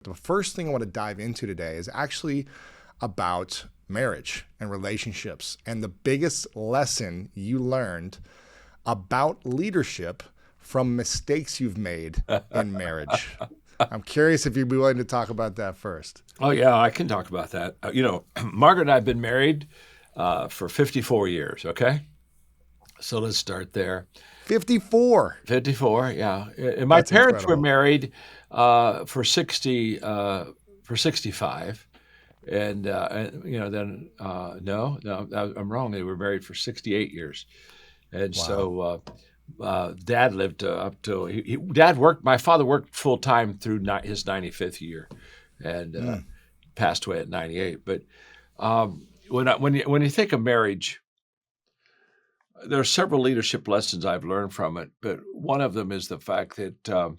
The first thing I want to dive into today is actually about marriage and relationships and the biggest lesson you learned about leadership from mistakes you've made in marriage. I'm curious if you'd be willing to talk about that first. Oh, yeah, I can talk about that. Margaret and I have been married for 54 years, okay? So let's start there. 54. 54, yeah. And my That's parents were incredible. married for 65. And then no, I'm wrong. They were married for 68 years. And Wow. so Dad lived up till Dad worked. My father worked full time through his 95th year, and passed away at 98. But when you think of marriage, there are several leadership lessons I've learned from it. But one of them is the fact that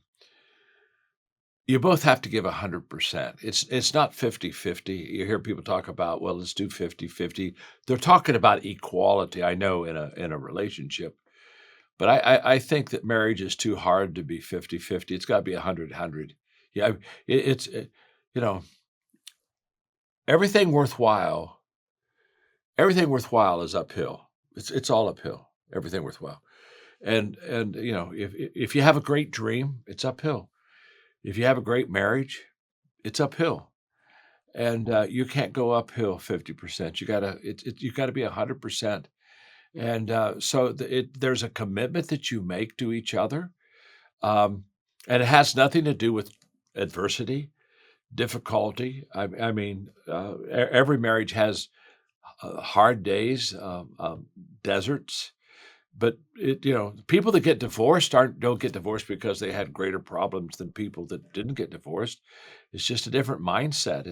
you both have to give 100%. It's not 50-50. You hear people talk about, well, let's do 50-50. They're talking about equality, I know, in a relationship. But I think that marriage is too hard to be 50-50. It's got to be 100-100. Yeah, it's you know, everything worthwhile is uphill. It's all uphill. Everything worthwhile. And if you have a great dream, it's uphill. If you have a great marriage, it's uphill. And you can't go uphill 50%. You gotta be 100%. And there's a commitment that you make to each other, and it has nothing to do with adversity, difficulty. I mean, every marriage has hard days, deserts. But people that get divorced don't get divorced because they had greater problems than people that didn't get divorced. It's just a different mindset.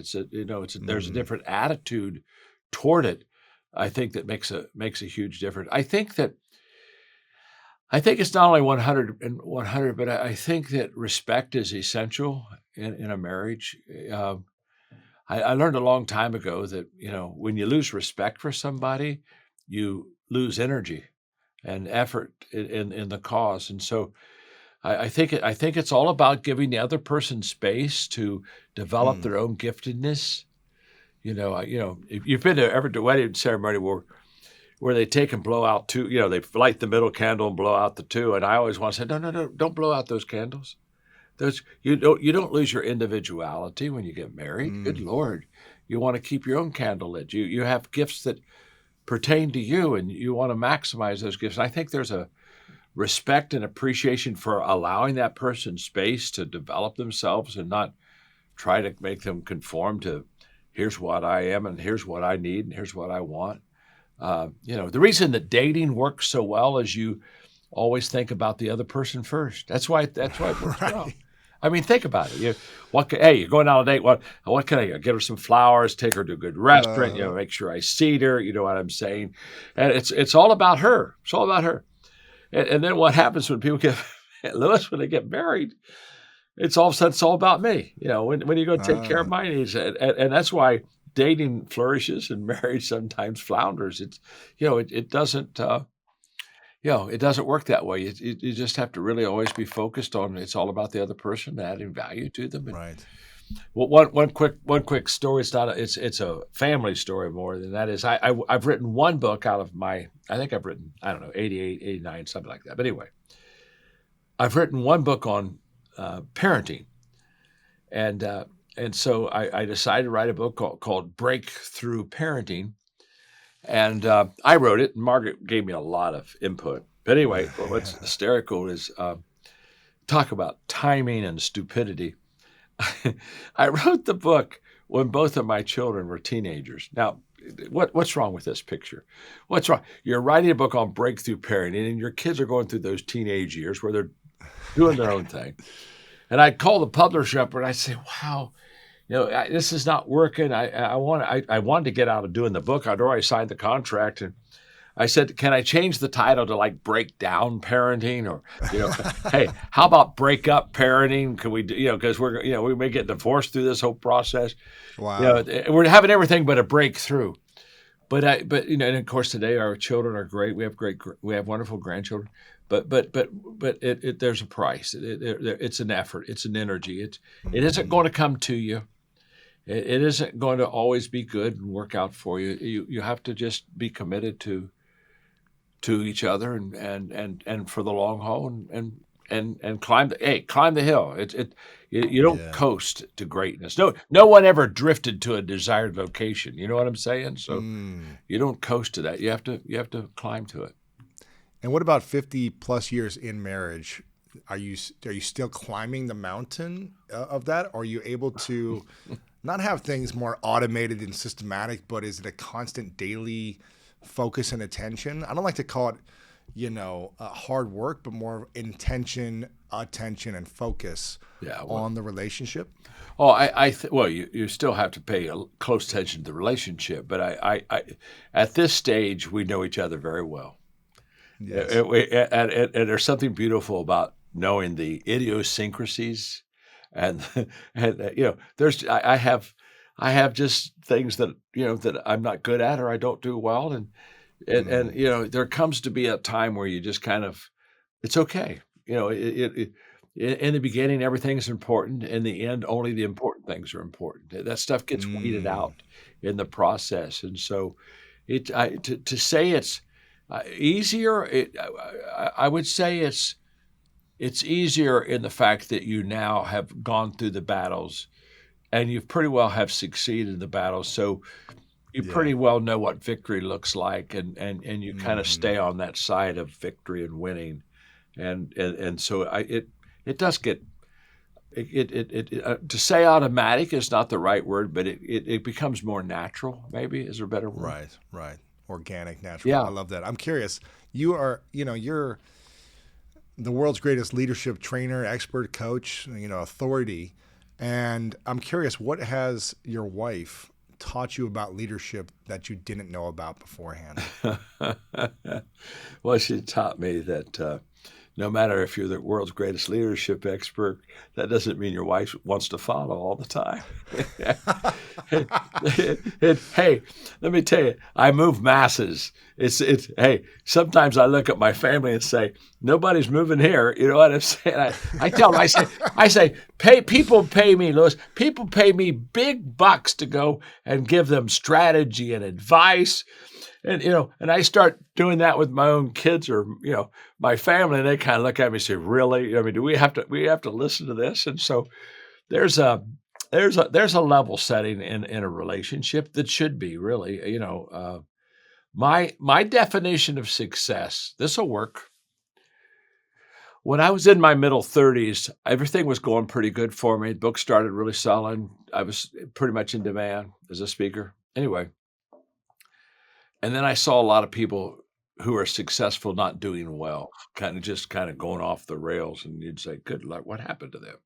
There's a different attitude toward it. I think that makes a huge difference. I think it's not only 100 and 100, but I think that respect is essential in a marriage. I learned a long time ago that when you lose respect for somebody, you lose energy and effort in the cause. And so I think it's all about giving the other person space to develop their own giftedness. If you've been to ever to wedding ceremony where they take and blow out two, they light the middle candle and blow out the two. And I always want to say, no, don't blow out those candles. You don't lose your individuality when you get married. Good Lord. You want to keep your own candle lit. You have gifts that pertain to you, and you want to maximize those gifts. And I think there's a respect and appreciation for allowing that person space to develop themselves and not try to make them conform to here's what I am and here's what I need and here's what I want. The reason that dating works so well is you always think about the other person first. That's why it works well. I mean, think about it. You're going out on a date. What can I get? Get her some flowers, take her to a good restaurant, make sure I seat her, you know what I'm saying? And it's all about her. It's all about her. And then what happens when people when they get married, it's all of a sudden it's all about me. When you go take care of my needs. And that's why dating flourishes and marriage sometimes flounders. It doesn't it doesn't work that way. You just have to really always be focused on it's all about the other person, adding value to them. And Right. one quick story. It's a family story more than that is. I've written one book out of I think I've written, I don't know, 88, 89, something like that. But anyway, I've written one book on parenting, and so I decided to write a book called Breakthrough Parenting. And I wrote it, and Margaret gave me a lot of input. But anyway, what's hysterical is talk about timing and stupidity. I wrote the book when both of my children were teenagers. Now, what's wrong with this picture? What's wrong? You're writing a book on breakthrough parenting, and your kids are going through those teenage years where they're doing their own thing. And I'd call the publisher up, and I'd say, wow, this is not working. I wanted to get out of doing the book. I'd already signed the contract, and I said, "Can I change the title to like Break Down Parenting, or hey, how about Break Up Parenting? Can we do because we may get divorced through this whole process. Wow. We're having everything but a breakthrough. But and of course today our children are great. We have wonderful grandchildren. but there's a price. It's an effort. It's an energy. It isn't Mhm. going to come to you. It isn't going to always be good and work out for you. You have to just be committed to each other and for the long haul and climb the hill. You don't Yeah. coast to greatness. No one ever drifted to a desired location. You know what I'm saying? So Mm. you don't coast to that. You have to climb to it. And what about 50 plus years in marriage? Are you still climbing the mountain of that? Are you able to not have things more automated and systematic, but is it a constant daily focus and attention? I don't like to call it, hard work, but more intention, attention, and focus Yeah. on the relationship. Oh, well, you still have to pay close attention to the relationship, but I at this stage we know each other very well. Yes. And there's something beautiful about knowing the idiosyncrasies, and there's I have just things that that I'm not good at or I don't do well, and Mm. there comes to be a time where you just kind of it's okay. In the beginning, everything's important. In the end, only the important things are important. That stuff gets weeded Mm. out in the process, and so to say it's easier. I would say it's easier in the fact that you now have gone through the battles and you pretty well have succeeded in the battles. So you Yeah. pretty well know what victory looks like, and you kind of Hmm. stay on that side of victory and winning, and so it does get to say automatic is not the right word, but it becomes more natural. Maybe is there a better word? Right. Right. Organic, natural. I Yeah. love that. I'm curious. You're the world's greatest leadership trainer, expert, coach, authority. And I'm curious, what has your wife taught you about leadership that you didn't know about beforehand? Well, she taught me that no matter if you're the world's greatest leadership expert, that doesn't mean your wife wants to follow all the time. Hey, let me tell you, I move masses. Hey, sometimes I look at my family and say, nobody's moving here. You know what I'm saying? I tell them, I say, people pay me, Louis, people pay me big bucks to go and give them strategy and advice. And I start doing that with my own kids or my family, and they kind of look at me and say, "Really? I mean, do we have to listen to this?" And so there's a there's a level setting in a relationship that should be really, my definition of success. This will work. When I was in my middle 30s, everything was going pretty good for me. The book started really selling. I was pretty much in demand as a speaker. Anyway, and then I saw a lot of people who are successful not doing well, kind of going off the rails, and you'd say, "Good luck, what happened to them?"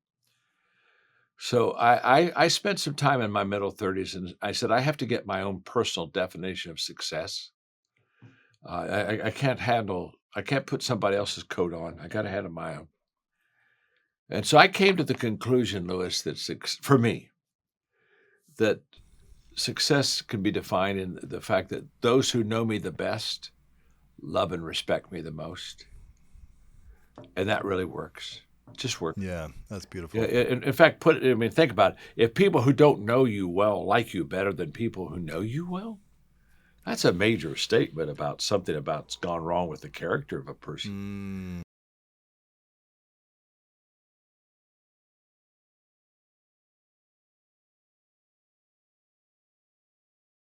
So I spent some time in my middle 30s, and I said, I have to get my own personal definition of success. I can't put somebody else's coat on. I got to have my own. And so I came to the conclusion, Lewis, that for me, that success can be defined in the fact that those who know me the best love and respect me the most. And that really works. It just works. Yeah, that's Yeah, beautiful. in fact, think about it. If people who don't know you well like you better than people who know you well, that's a major statement about something about's gone wrong with the character of a person. Mm.